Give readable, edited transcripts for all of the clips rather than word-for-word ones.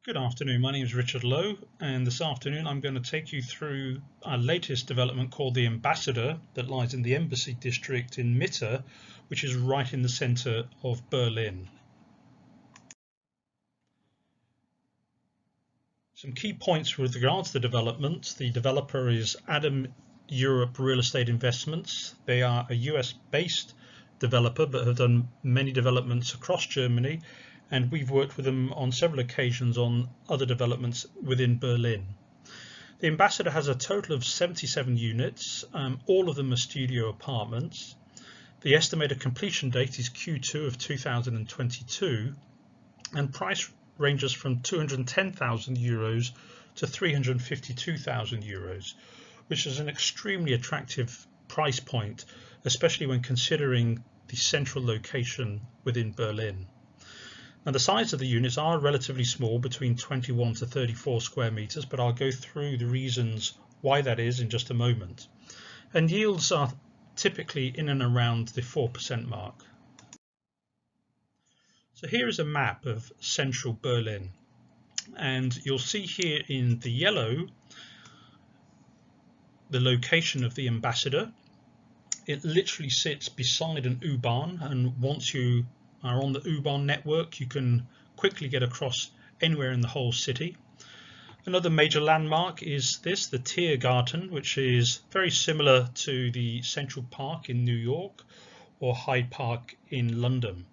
Good afternoon, my name is Richard Lowe, and this afternoon I'm going to take you through our latest development called the Ambassador that lies in the Embassy District in Mitte, which is right in the centre of Berlin. Some key points with regards to the development. The developer is Adam Europe Real Estate Investments. They are a US-based developer but have done many developments across Germany, and we've worked with them on several occasions on other developments within Berlin. The Ambassador has a total of 77 units, all of them are studio apartments. The estimated completion date is Q2 of 2022, and price ranges from 210,000 euros to 352,000 euros, which is an extremely attractive price point, especially when considering the central location within Berlin. Now, the size of the units are relatively small, between 21 to 34 square meters, but I'll go through the reasons why that is in just a moment. And yields are typically in and around the 4% mark. So here is a map of central Berlin, and you'll see here in the yellow the location of the Ambassador. It literally sits beside an U-Bahn, and once you are on the U-Bahn network you can quickly get across anywhere in the whole city. Another major landmark is this, the Tiergarten, which is very similar to the Central Park in New York or Hyde Park in London.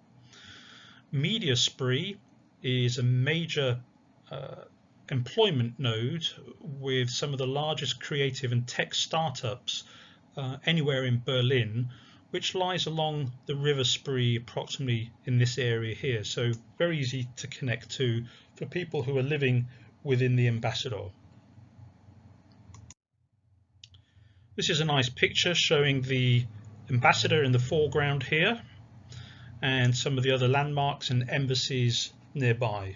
Media Spree is a major employment node with some of the largest creative and tech startups anywhere in Berlin, which lies along the River Spree, approximately in this area here. So very easy to connect to for people who are living within the Ambassador. This is a nice picture showing the Ambassador in the foreground here and some of the other landmarks and embassies nearby.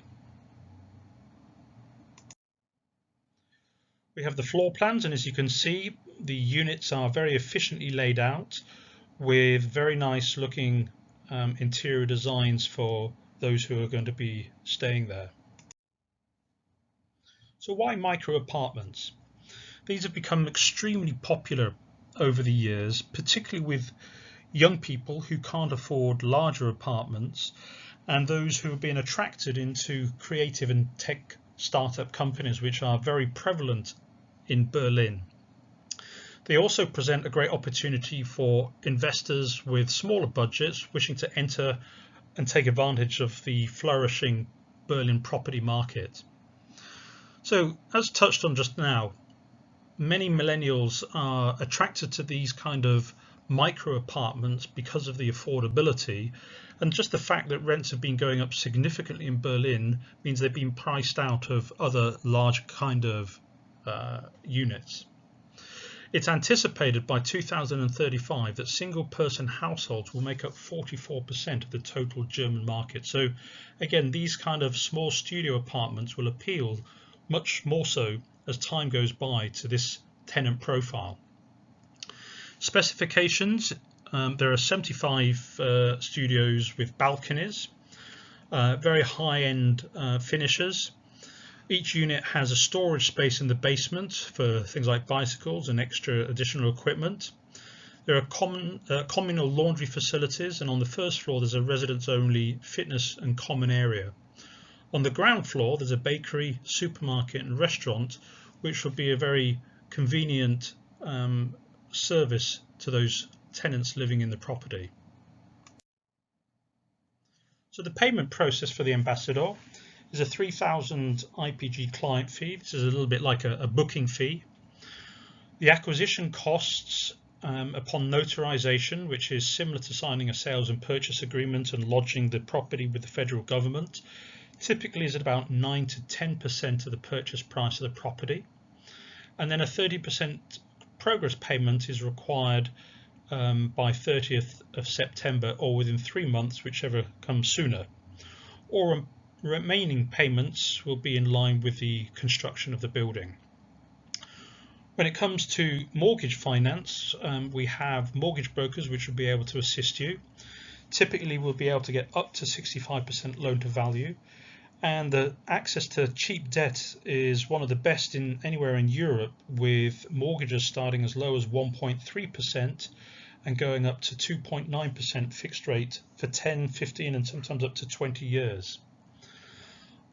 We have the floor plans, and as you can see, the units are very efficiently laid out with very nice looking interior designs for those who are going to be staying there. So why micro apartments? These have become extremely popular over the years, particularly with young people who can't afford larger apartments and those who have been attracted into creative and tech startup companies, which are very prevalent in Berlin. They also present a great opportunity for investors with smaller budgets wishing to enter and take advantage of the flourishing Berlin property market. So, as touched on just now, many millennials are attracted to these kind of micro apartments because of the affordability, and just the fact that rents have been going up significantly in Berlin means they've been priced out of other large kind of units. It's anticipated by 2035 that single person households will make up 44% of the total German market. So again, these kind of small studio apartments will appeal much more so as time goes by to this tenant profile. Specifications, there are 75 studios with balconies, very high-end finishes. Each unit has a storage space in the basement for things like bicycles and extra additional equipment. There are communal laundry facilities, and on the first floor there's a residents-only fitness and common area. On the ground floor there's a bakery, supermarket and restaurant, which will be a very convenient service to those tenants living in the property. So the payment process for the Ambassador is a 3,000 IPG client fee. This is a little bit like a booking fee. The acquisition costs upon notarization, which is similar to signing a sales and purchase agreement and lodging the property with the federal government, typically is at about 9 to 10% of the purchase price of the property. And then a 30% progress payment is required by 30th of September or within 3 months, whichever comes sooner. Or remaining payments will be in line with the construction of the building. When it comes to mortgage finance, we have mortgage brokers which will be able to assist you. Typically we'll be able to get up to 65% loan to value, and the access to cheap debt is one of the best in anywhere in Europe, with mortgages starting as low as 1.3% and going up to 2.9% fixed rate for 10, 15 and sometimes up to 20 years.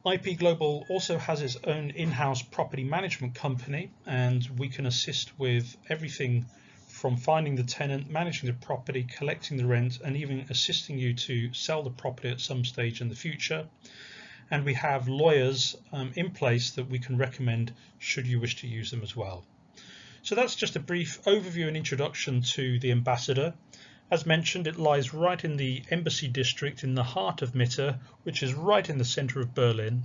IP Global also has its own in-house property management company, and we can assist with everything from finding the tenant, managing the property, collecting the rent, and even assisting you to sell the property at some stage in the future. And we have lawyers in place that we can recommend should you wish to use them as well. So that's just a brief overview and introduction to the Ambassador. As mentioned, it lies right in the Embassy District in the heart of Mitte, which is right in the center of Berlin,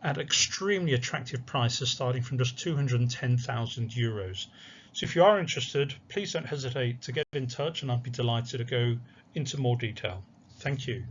at extremely attractive prices starting from just 210,000 euros. So if you are interested, please don't hesitate to get in touch, and I'd be delighted to go into more detail. Thank you.